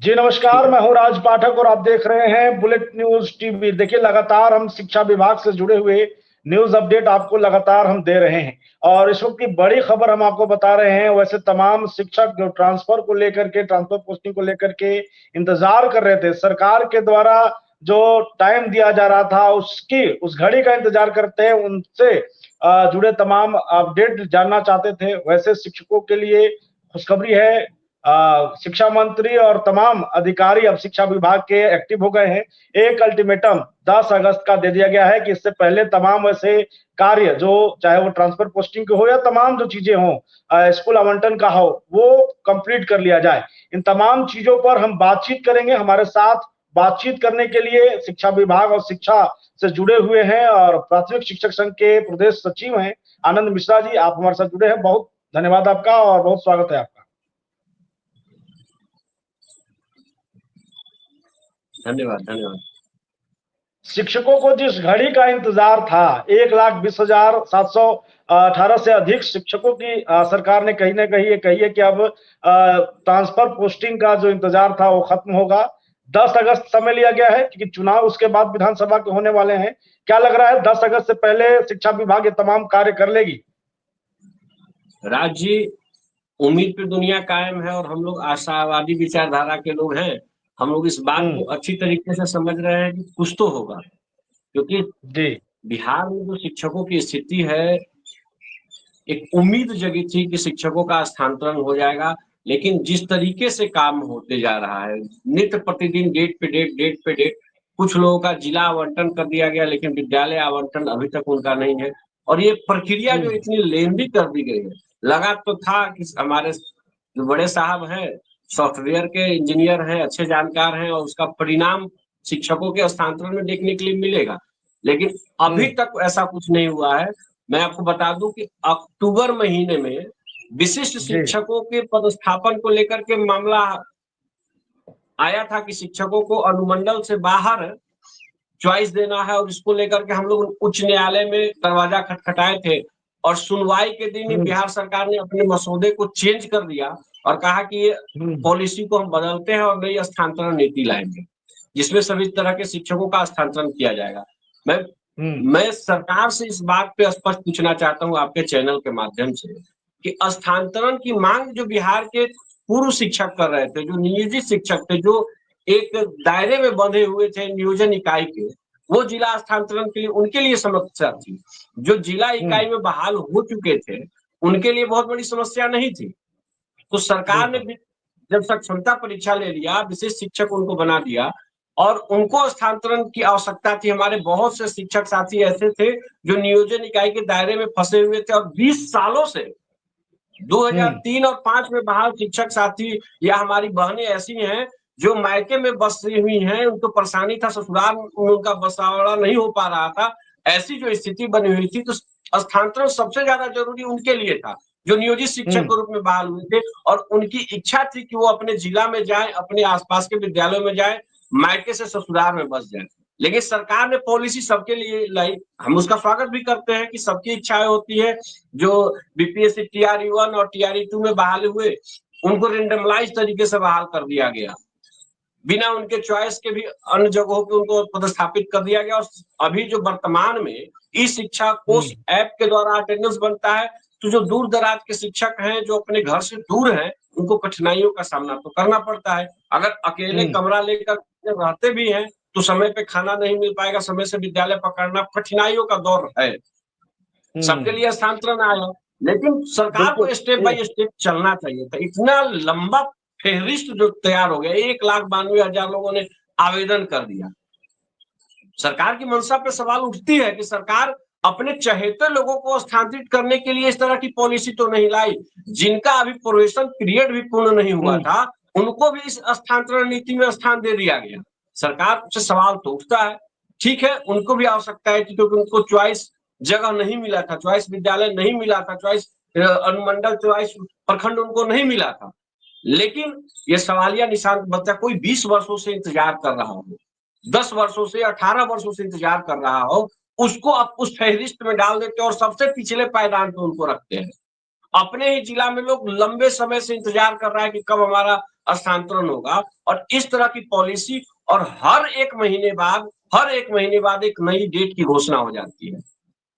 जी नमस्कार, मैं हूं राज पाठक और आप देख रहे हैं बुलेट न्यूज टीवी। देखिए, लगातार हम शिक्षा विभाग से जुड़े हुए न्यूज अपडेट आपको लगातार हम दे रहे हैं और इस वक्त की बड़ी खबर हम आपको बता रहे हैं। वैसे तमाम शिक्षक जो ट्रांसफर को लेकर के, ट्रांसफर पोस्टिंग को लेकर के इंतजार कर रहे थे, सरकार के द्वारा जो टाइम दिया जा रहा था उसकी उस घड़ी का इंतजार करते हैं, उनसे जुड़े तमाम अपडेट जानना चाहते थे। वैसे शिक्षकों के लिए खुशखबरी है। शिक्षा मंत्री और तमाम अधिकारी अब शिक्षा विभाग के एक्टिव हो गए हैं। एक अल्टीमेटम 10 अगस्त का दे दिया गया है कि इससे पहले तमाम ऐसे कार्य, जो चाहे वो ट्रांसफर पोस्टिंग के हो या तमाम जो चीजें हो, स्कूल आवंटन का हो, वो कंप्लीट कर लिया जाए। इन तमाम चीजों पर हम बातचीत करेंगे। हमारे साथ बातचीत करने के लिए शिक्षा विभाग और शिक्षा से जुड़े हुए हैं और प्राथमिक शिक्षक संघ के प्रदेश सचिव हैं आनंद मिश्रा जी। आप हमारे साथ जुड़े हैं, बहुत धन्यवाद आपका और बहुत स्वागत है आपका। धन्यवाद धन्यवाद। शिक्षकों को जिस घड़ी का इंतजार था, 1,20,718 से अधिक शिक्षकों की सरकार ने कहीं ना कहीं ये कही है कि अब ट्रांसफर पोस्टिंग का जो इंतजार था वो खत्म होगा। 10 अगस्त समय लिया गया है क्योंकि चुनाव उसके बाद विधानसभा के होने वाले हैं। क्या लग रहा है 10 अगस्त से पहले शिक्षा विभाग ये तमाम कार्य कर लेगी? राज जी, उम्मीद पे दुनिया कायम है और हम लोग आशावादी विचारधारा के लोग हैं। हम लोग इस बात को अच्छी तरीके से समझ रहे हैं कि कुछ तो होगा, क्योंकि जी बिहार में जो शिक्षकों की स्थिति है, एक उम्मीद जगी थी कि शिक्षकों का स्थानांतरण हो जाएगा, लेकिन जिस तरीके से काम होते जा रहा है, नित्य प्रतिदिन डेट पे डेट, कुछ लोगों का जिला आवंटन कर दिया गया, लेकिन विद्यालय आवंटन अभी तक उनका नहीं है। और ये प्रक्रिया जो इतनी लेंदी कर दी गई है, लगा तो था कि हमारे जो बड़े साहब हैं, सॉफ्टवेयर के इंजीनियर हैं, अच्छे जानकार हैं और उसका परिणाम शिक्षकों के स्थानांतरण में देखने के लिए मिलेगा, लेकिन अभी तक ऐसा कुछ नहीं हुआ है। मैं आपको बता दूं कि अक्टूबर महीने में विशिष्ट जी शिक्षकों के पदस्थापन को लेकर के मामला आया था कि शिक्षकों को अनुमंडल से बाहर चॉइस देना है, और इसको लेकर के हम लोग उच्च न्यायालय में दरवाजा खटखटाए थे और सुनवाई के दिन ही बिहार सरकार ने अपने मसौदे को चेंज कर दिया और कहा कि ये पॉलिसी को हम बदलते हैं और नई स्थानांतरण नीति लाएंगे, जिसमें सभी तरह के शिक्षकों का स्थानांतरण किया जाएगा। मैं मैं सरकार से इस बात पे स्पष्ट पूछना चाहता हूं आपके चैनल के माध्यम से कि स्थानांतरण की मांग जो बिहार के पूर्व शिक्षक कर रहे थे, जो नियोजित शिक्षक थे, जो एक दायरे में बंधे हुए थे नियोजन इकाई के, वो जिला स्थानांतरण के लिए उनके लिए समस्या थी। जो जिला इकाई में बहाल हो चुके थे उनके लिए बहुत बड़ी समस्या नहीं थी। तो सरकार ने जब सक्षमता परीक्षा ले लिया, विशेष शिक्षक उनको बना दिया और उनको स्थानांतरण की आवश्यकता थी। हमारे बहुत से शिक्षक साथी ऐसे थे जो नियोजन इकाई के दायरे में फंसे हुए थे और 20 सालों से 2003 और 5 में बहाल शिक्षक साथी या हमारी बहनें ऐसी हैं जो मायके में बसी हुई हैं, उनको परेशानी था, ससुराल उनका बसावड़ा नहीं हो पा रहा था। ऐसी जो स्थिति बनी हुई थी, तो स्थानांतरण सबसे ज्यादा जरूरी उनके लिए था जो नियोजित शिक्षक के रूप में बहाल हुए थे, और उनकी इच्छा थी कि वो अपने जिला में जाए, अपने आसपास के विद्यालयों में जाए, मायके से ससुराल में बस जाए। लेकिन सरकार ने पॉलिसी सबके लिए लाई। हम उसका स्वागत भी करते हैं कि सबकी इच्छाएं होती है। जो बीपीएससी TRE 1 और TRE 2 में बहाल हुए, उनको रेंडमलाइज तरीके से बहाल कर दिया गया, बिना उनके चॉइस के भी अन्य जगहों पे उनको पदस्थापित कर दिया गया। और अभी जो वर्तमान में ई शिक्षा कोष ऐप के द्वारा अटेंडेंस बनता है, तो जो दूर दराज के शिक्षक हैं, जो अपने घर से दूर हैं, उनको कठिनाइयों का सामना तो करना पड़ता है। अगर अकेले कमरा लेकर रहते भी हैं तो समय पे खाना नहीं मिल पाएगा, समय से विद्यालय पकड़ना कठिनाइयों का दौर है। सबके लिए स्थानांतरण आया, लेकिन सरकार को स्टेप बाय स्टेप चलना चाहिए था। इतना लंबा फेहरिस्त जो तैयार हो गया, 1,92,000 लोगों ने आवेदन कर दिया। सरकार की मंशा पे सवाल उठती है कि सरकार अपने चहेते लोगों को स्थानांतरित करने के लिए इस तरह की पॉलिसी तो नहीं लाई। जिनका अभी प्रोबेशन पीरियड भी पूर्ण नहीं हुआ था, उनको भी इस स्थानांतरण नीति में स्थान दे दिया गया। सरकार से सवाल तो उठता है, ठीक है, उनको भी आवश्यकता है क्योंकि उनको चॉइस जगह नहीं मिला था, चॉइस विद्यालय नहीं मिला था, चॉइस अनुमंडल, चॉइस प्रखंड उनको नहीं मिला था। लेकिन ये सवालिया निशान बच्चा कोई 20 वर्षों से इंतजार कर रहा हो, 10 वर्षों से, 18 वर्षों से इंतजार कर रहा हो, उसको आप उस फहरिस्त में डाल देते और सबसे पिछले पायदान पे उनको रखते हैं। अपने ही जिला में लोग लंबे समय से इंतजार कर रहा है कि कब हमारा स्थानांतरण होगा और इस तरह की पॉलिसी, और हर एक महीने बाद एक नई डेट की घोषणा हो जाती है।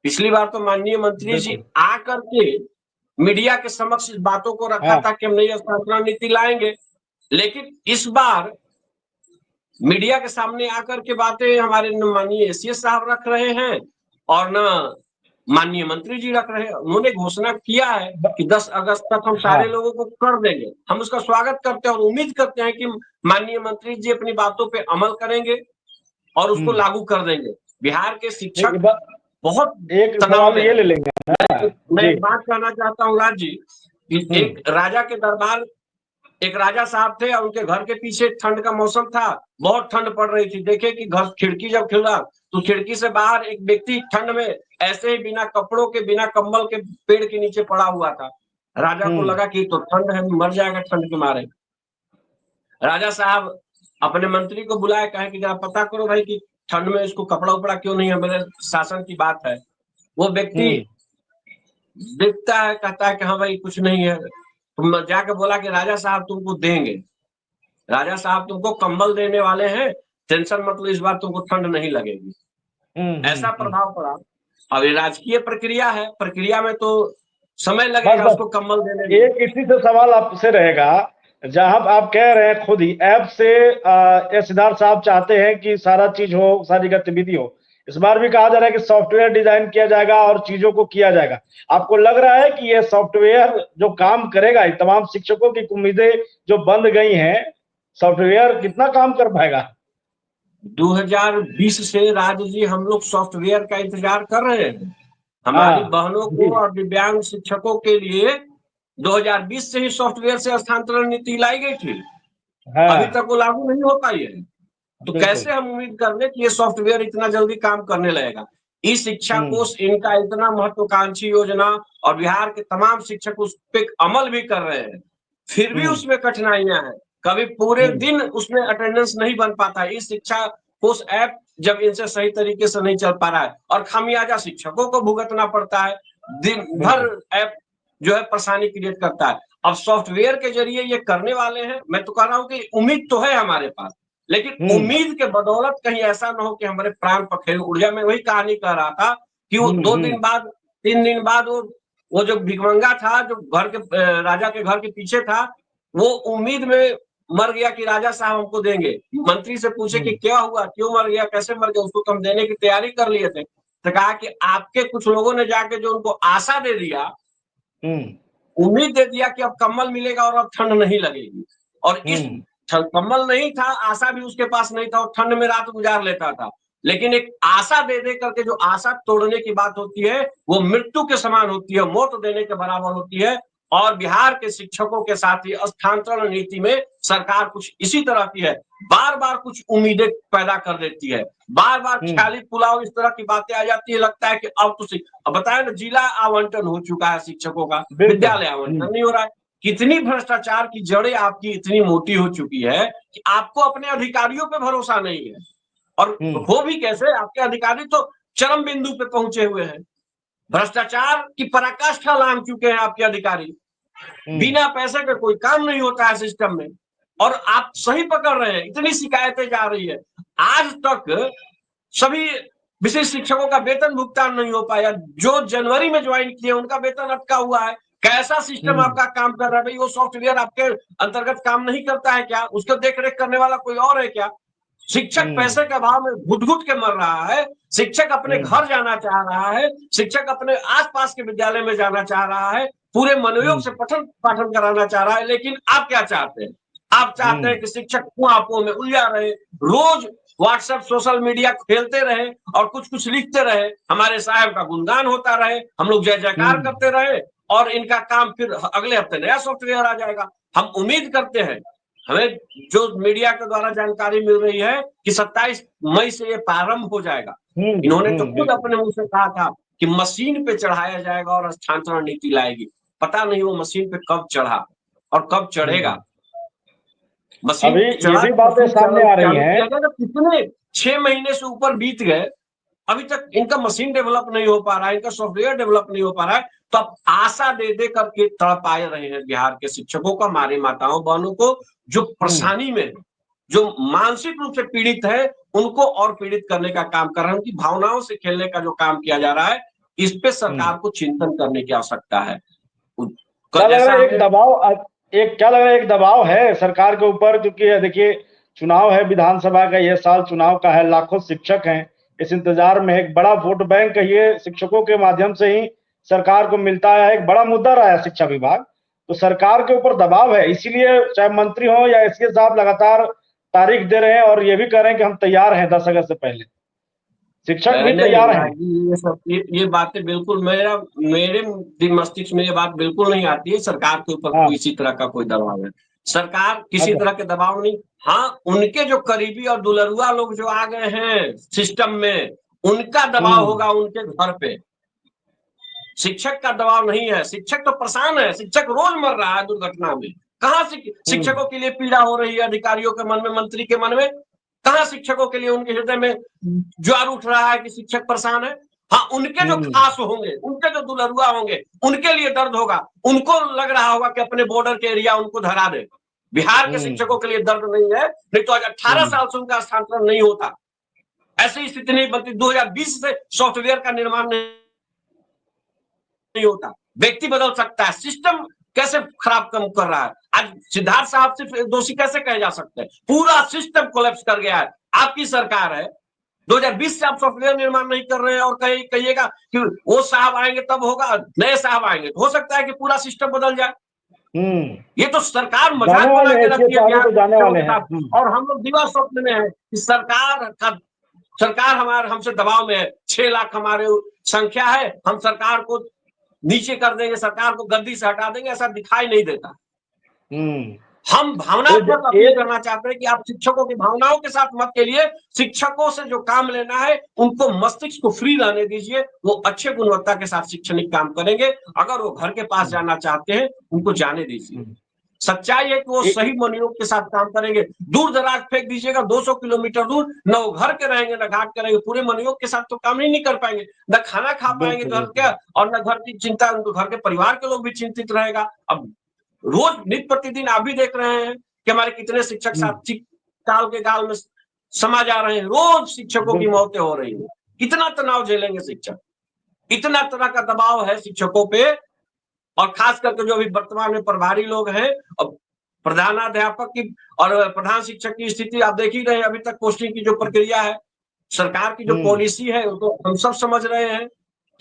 पिछली बार तो माननीय मंत्री जी बिल्कुल। आकर के मीडिया के समक्ष इस बातों को रखा हाँ। था कि हम नई स्थानांतरण नीति लाएंगे, लेकिन इस बार मीडिया के सामने आकर के बातें हमारे न माननीय एसीएस साहब रख रहे हैं और न माननीय मंत्री जी रख रहे हैं। उन्होंने घोषणा किया है कि 10 अगस्त तक हम हाँ। सारे लोगों को कर देंगे। हम उसका स्वागत करते हैं और उम्मीद करते हैं कि माननीय मंत्री जी अपनी बातों पे अमल करेंगे और उसको लागू कर देंगे। बिहार के शिक्षक बहुत एक तनाव सवाल में ये है। ले लेंगे ना मैं जी। एक बात कहना चाहता हूँ राज जी, कि एक राजा के दरबार, एक राजा साहब थे और उनके घर के पीछे ठंड का मौसम था, बहुत ठंड पड़ रही थी। देखे कि घर खिड़की जब खुला तो खिड़की से बाहर एक व्यक्ति ठंड में ऐसे ही बिना कपड़ों के, बिना कंबल के पेड़ के नीचे पड़ा हुआ था। राजा को लगा कि तो ठंड है, मर जाएगा ठंड के मारे। राजा साहब अपने मंत्री को बुलाए, कहे कि जरा पता करो भाई कि ठंड में इसको कपड़ा उपड़ा क्यों नहीं है, मेरे शासन की बात है। वो व्यक्ति देखता है, कहता है कि हाँ भाई कुछ नहीं है। तुम जाके बोला कि राजा साहब तुमको देंगे, राजा साहब तुमको कंबल देने वाले हैं, टेंशन मत लो, इस बार तुमको ठंड नहीं लगेगी। ऐसा प्रभाव पड़ा। अब ये राजकीय प्रक्रिया है, प्रक्रिया में तो समय बस लगेगा बस उसको कंबल देने में। एक इसी से सवाल आपसे रहेगा, जहां आप कह रहे हैं खुद ही ऐप से सिद्धार्थ साहब चाहते हैं कि सारा चीज हो, सारी गतिविधि हो। इस बार भी कहा जा रहा है कि सॉफ्टवेयर डिजाइन किया जाएगा और चीजों को किया जाएगा। आपको लग रहा है कि यह सॉफ्टवेयर जो काम करेगा, तमाम शिक्षकों की उम्मीदें जो बंद गई हैं, सॉफ्टवेयर कितना काम कर पाएगा? 2020 से राज जी हम लोग सॉफ्टवेयर का इंतजार कर रहे हैं। हमारी हाँ बहनों जी। को और दिव्यांग शिक्षकों के लिए 2020 से ही सॉफ्टवेयर से स्थानांतरण नीति लाई गई थी, अभी हाँ तक वो लागू नहीं हो पाई है। तो बिल्कुल। कैसे हम उम्मीद कर ले कि ये सॉफ्टवेयर इतना जल्दी काम करने लगेगा। ई शिक्षा कोष इनका इतना महत्वाकांक्षी योजना और बिहार के तमाम शिक्षक उस पर अमल भी कर रहे हैं, फिर भी उसमें कठिनाइयां हैं। कभी पूरे दिन उसमें अटेंडेंस नहीं बन पाता। ई शिक्षा कोष ऐप जब इनसे सही तरीके से नहीं चल पा रहा है और खामियाजा शिक्षकों को भुगतना पड़ता है, दिन भर ऐप जो है परेशानी क्रिएट करता है। अब सॉफ्टवेयर के जरिए ये करने वाले हैं। मैं तो कह रहा हूँ कि उम्मीद तो है हमारे पास, लेकिन उम्मीद के बदौलत कहीं ऐसा ना हो कि हमारे प्राण पखेरु उड़ जाए। मैं वही कहानी कह रहा था कि वो 2 दिन बाद, 3 दिन बाद वो जो भिखमंगा था, जो घर के राजा के घर के पीछे था, वो उम्मीद में मर गया कि राजा साहब हमको देंगे। मंत्री से पूछे कि क्या हुआ, क्यों मर गया, कैसे मर गया? उसको तो हम देने की तैयारी कर लिए थे। तो कहा कि आपके कुछ लोगों ने जाके जो उनको आशा दे दिया, उम्मीद दे दिया कि अब कम्बल मिलेगा और अब ठंड नहीं लगेगी। और इस कम्बल नहीं था, आशा भी उसके पास नहीं था, और ठंड में रात गुजार लेता था। लेकिन एक आशा दे दे करके जो आशा तोड़ने की बात होती है, वो मृत्यु के समान होती है, मौत देने के बराबर होती है। और बिहार के शिक्षकों के साथ ही स्थानांतरण नीति में सरकार कुछ इसी तरह की है, बार बार कुछ उम्मीदें पैदा कर देती है, बार बार ख्याली पुलाव, इस तरह की बातें आ जाती है। लगता है कि अब तो अब बताए ना, जिला आवंटन हो चुका है शिक्षकों का, विद्यालय आवंटन नहीं हो रहा है। कितनी भ्रष्टाचार की जड़ें आपकी इतनी मोटी हो चुकी है कि आपको अपने अधिकारियों पे भरोसा नहीं है। और हो भी कैसे, आपके अधिकारी तो चरम बिंदु पे पहुंचे हुए हैं, भ्रष्टाचार की पराकाष्ठा लांघ चुके हैं आपके अधिकारी। बिना पैसे के कोई काम नहीं होता है सिस्टम में, और आप सही पकड़ रहे हैं, इतनी शिकायतें जा रही है। आज तक सभी विशेष शिक्षकों का वेतन भुगतान नहीं हो पाया। जो जनवरी में ज्वाइन किए उनका वेतन अटका हुआ है। कैसा सिस्टम आपका काम कर रहा है भाई? वो सॉफ्टवेयर आपके अंतर्गत काम नहीं करता है क्या? उसको देख रेख करने वाला कोई और है क्या? शिक्षक पैसे के अभाव में घुट घुट के मर रहा है। शिक्षक अपने घर जाना चाह रहा है, शिक्षक अपने आसपास के विद्यालय में जाना चाह रहा है, पूरे मनोयोग से पठन पाठन कराना चाह रहा है। लेकिन आप क्या चाहते हैं? आप चाहते हैं कि शिक्षक कुआंपों में उलझा रहे, रोज व्हाट्सएप सोशल मीडिया खेलते रहे और कुछ कुछ लिखते रहे, हमारे साहब का गुणगान होता रहे, हम लोग जय जयकार करते रहे, और इनका काम फिर अगले हफ्ते नया सॉफ्टवेयर आ जाएगा। हम उम्मीद करते हैं, हमें जो मीडिया के द्वारा जानकारी मिल रही है कि 27 मई से ये प्रारंभ हो जाएगा। इन्होंने तो खुद अपने मुंह से कहा था कि मशीन पे चढ़ाया जाएगा और स्थानांतरण नीति लाएगी। पता नहीं वो मशीन पे कब चढ़ा और कब चढ़ेगा। मशीन अभी ये चढ़ा, भी बातें मशीन सामने आ रही चालू हैं। किया गया, तो कितने 6 महीने से ऊपर बीत गए, अभी तक इनका मशीन डेवलप नहीं हो पा रहा है, इनका सॉफ्टवेयर डेवलप नहीं हो पा रहा है। तो अब आशा दे दे करके तड़पाए रहे हैं बिहार के शिक्षकों को, हमारी माताओं बहनों को, जो परेशानी में, जो मानसिक रूप से पीड़ित है, उनको और पीड़ित करने का काम कर रहे हैं। उनकी भावनाओं से खेलने का जो काम किया जा रहा है, इस पे सरकार को चिंतन करने की आवश्यकता है। क्या लग रहा है एक दबाव, क्या लग रहा है एक दबाव है सरकार के ऊपर, क्योंकि देखिए चुनाव है, विधानसभा का ये साल चुनाव का है, लाखों शिक्षक हैं इस इंतजार में, एक बड़ा वोट बैंक कहिए शिक्षकों के माध्यम से ही सरकार को मिलता है, एक बड़ा मुद्दा रहा है शिक्षा विभाग, तो सरकार के ऊपर दबाव है, इसीलिए चाहे मंत्री हो या एसके साहब लगातार तारीख दे रहे हैं और ये भी कह रहे हैं कि हम तैयार हैं 10 अगस्त से पहले, शिक्षक भी तैयार हैं। ये सब ये बातें बिल्कुल मेरे मस्तिष्क में ये बात बिल्कुल नहीं आती है सरकार के ऊपर हाँ, किसी तरह का कोई दबाव है। सरकार किसी अच्छा, तरह के दबाव नहीं। हाँ, उनके जो करीबी और दुलरुआ लोग जो आ गए हैं सिस्टम में, उनका दबाव होगा उनके घर पे। शिक्षक का दबाव नहीं है। शिक्षक तो परेशान है, शिक्षक रोज मर रहा है दुर्घटना में। कहाँ शिक्षकों के लिए पीड़ा हो रही है, अधिकारियों के मन में, मंत्री के मन में? कहाँ शिक्षकों के लिए उनके हृदय में ज्वार उठ रहा है कि शिक्षक परेशान है? हाँ, उनके जो खास होंगे, उनके जो दुलरुआ होंगे, उनके लिए दर्द होगा। उनको लग रहा होगा कि अपने बॉर्डर के एरिया उनको धरा दे। बिहार के शिक्षकों के लिए दर्द नहीं है, नहीं तो आज 18 साल से उनका स्थानांतरण नहीं होता। ऐसी स्थिति नहीं बनती। 2020 से सॉफ्टवेयर का निर्माण नहीं होता। व्यक्ति बदल सकता है, सिस्टम कैसे खराब काम कर रहा है। आज सिद्धार्थ साहब से दोषी कैसे कहे जा सकते हैं? पूरा सिस्टम कोलैप्स कर गया है। आपकी सरकार है, 2020 से आप सॉफ्टवेयर निर्माण नहीं कर रहे हैं और कहिएगा कि वो साहब आएंगे तब होगा, नए साहब आएंगे, हो सकता है कि पूरा सिस्टम बदल जाए। ये तो सरकार मजाक बना के रखी है बिहार के साथ, और हम लोग दिवा स्वप्न में है कि सरकार हमसे दबाव में है। 6 लाख हमारे संख्या है, हम सरकार को नीचे कर देंगे, सरकार को गद्दी से हटा देंगे, ऐसा दिखाई नहीं देता। हम भावनात्मक अपील करना चाहते हैं कि आप शिक्षकों की भावनाओं के साथ मत खेलिए। शिक्षकों से जो काम लेना है, उनको मस्तिष्क को फ्री रहने दीजिए। वो अच्छे गुणवत्ता के साथ शैक्षणिक काम करेंगे। अगर वो घर के पास जाना चाहते हैं, उनको जाने दीजिए। सच्चाई है कि वो सही मनोयोग के साथ काम करेंगे। दूर दराज फेंक दीजिएगा 200 किलोमीटर दूर, न वो घर के रहेंगे न घाट करेंगे, पूरे मनोयोग के साथ तो काम नहीं कर पाएंगे, न खाना खा पाएंगे घर के, और न घर की चिंता, उनको घर के परिवार के लोग भी चिंतित रहेगा। अब रोज नित्य प्रतिदिन आप भी देख रहे हैं कि हमारे कितने शिक्षक साथी काल के गाल में समा जा रहे हैं। रोज शिक्षकों की मौतें हो रही है। कितना तनाव झेलेंगे शिक्षक? इतना तरह का दबाव है शिक्षकों पे, और खास करके जो अभी वर्तमान में प्रभारी लोग हैं, और प्रधानाध्यापक की और प्रधान शिक्षक की स्थिति आप देख ही रहे हैं। अभी तक पोस्टिंग की जो प्रक्रिया है, सरकार की जो पॉलिसी है, उनको हम सब समझ रहे हैं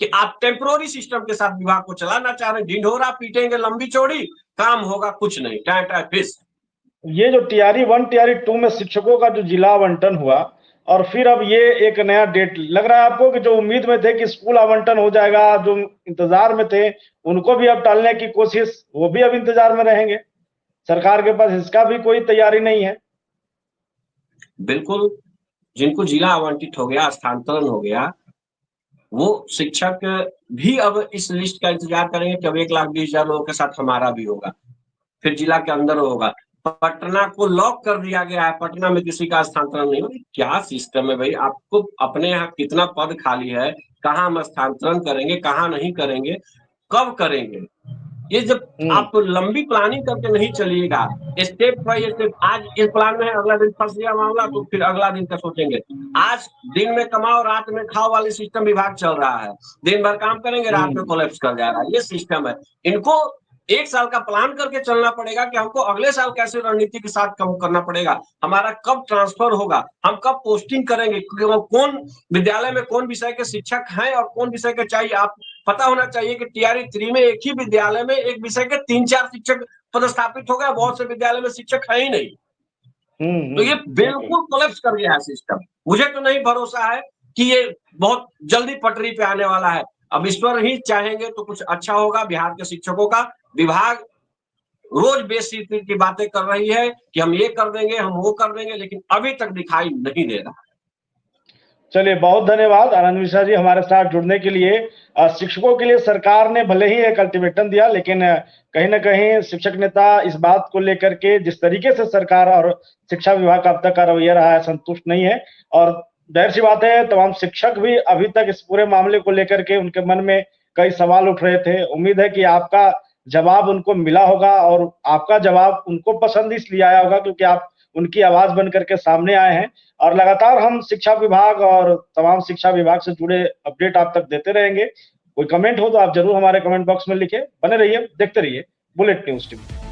कि आप टेम्पोररी सिस्टम के साथ विभाग को चलाना चाह रहे हैं। ढिंढोरा पीटेंगे लंबी चौड़ी, काम होगा कुछ नहीं, टाटा फिस। ये जो टीआरई 1 टीआरई 2 में शिक्षकों का जो जिला आवंटन हुआ, और फिर अब ये एक नया डेट लग रहा है आपको कि जो उम्मीद में थे कि स्कूल आवंटन हो जाएगा, जो इंतजार में थे उनको भी अब टालने की कोशिश, वो भी अब इंतजार में रहेंगे, सरकार के पास इसका भी कोई तैयारी नहीं है। बिल्कुल, जिनको जिला आवंटित हो गया, स्थानांतरण हो गया, वो शिक्षक भी अब इस लिस्ट का इंतजार करेंगे कि अब 1,20,000 लोगों के साथ हमारा भी होगा, फिर जिला के अंदर होगा। पटना को लॉक कर दिया गया है, पटना में किसी का स्थानांतरण नहीं होगा। क्या सिस्टम है भाई? आपको अपने यहाँ कितना पद खाली है, कहाँ हम स्थानांतरण करेंगे, कहाँ नहीं करेंगे, कब करेंगे? ये जब आप लंबी प्लानिंग करके नहीं चलिएगा, स्टेप बाय स्टेप, आज इस प्लान में है, अगला दिन फंस गया मामला तो फिर अगला दिन का सोचेंगे। आज दिन में कमाओ रात में खाओ वाली सिस्टम विभाग चल रहा है। दिन भर काम करेंगे, रात में कोलैप्स कर जाएगा, ये सिस्टम है। इनको 1 साल का प्लान करके चलना पड़ेगा कि हमको अगले साल कैसे रणनीति के साथ काम करना पड़ेगा, हमारा कब ट्रांसफर होगा, हम कब पोस्टिंग करेंगे, कौन विद्यालय में कौन विषय के शिक्षक हैं और कौन विषय के चाहिए। आप पता होना चाहिए कि टीआरई 3 में एक ही विद्यालय में एक विषय के 3-4 शिक्षक पदस्थापित हो गए। बहुत से विद्यालय में शिक्षक है ही नहीं। तो ये बिल्कुल कोलैप्स कर गया है सिस्टम। मुझे तो नहीं भरोसा है कि ये बहुत जल्दी पटरी पे आने वाला है। अब ईश्वर ही चाहेंगे तो कुछ अच्छा होगा। बिहार के शिक्षकों का विभाग रोज बेसिक्योरिटी की बातें कर रही है कि हम ये कर देंगे, हम वो कर देंगे, लेकिन अभी तक दिखाई नहीं दे रहा। चलिए, बहुत धन्यवाद आनंद मिश्रा जी हमारे साथ जुड़ने के लिए। शिक्षकों के लिए सरकार ने भले ही एक अल्टीमेटम दिया, लेकिन कहीं ना कहीं शिक्षक नेता इस बात को लेकर के जिस तरीके से सरकार और शिक्षा विभाग का अब तक का रवैया रहा है, संतुष्ट नहीं है। और जाहिर सी बात है, तमाम शिक्षक भी अभी तक इस पूरे मामले को लेकर के उनके मन में कई सवाल उठ रहे थे। उम्मीद है कि आपका जवाब उनको मिला होगा और आपका जवाब उनको पसंद इसलिए आया होगा क्योंकि आप उनकी आवाज बन करके सामने आए हैं और लगातार हम शिक्षा विभाग और तमाम शिक्षा विभाग से जुड़े अपडेट आप तक देते रहेंगे। कोई कमेंट हो तो आप जरूर हमारे कमेंट बॉक्स में लिखें। बने रहिए, देखते रहिए बुलेट न्यूज टीवी।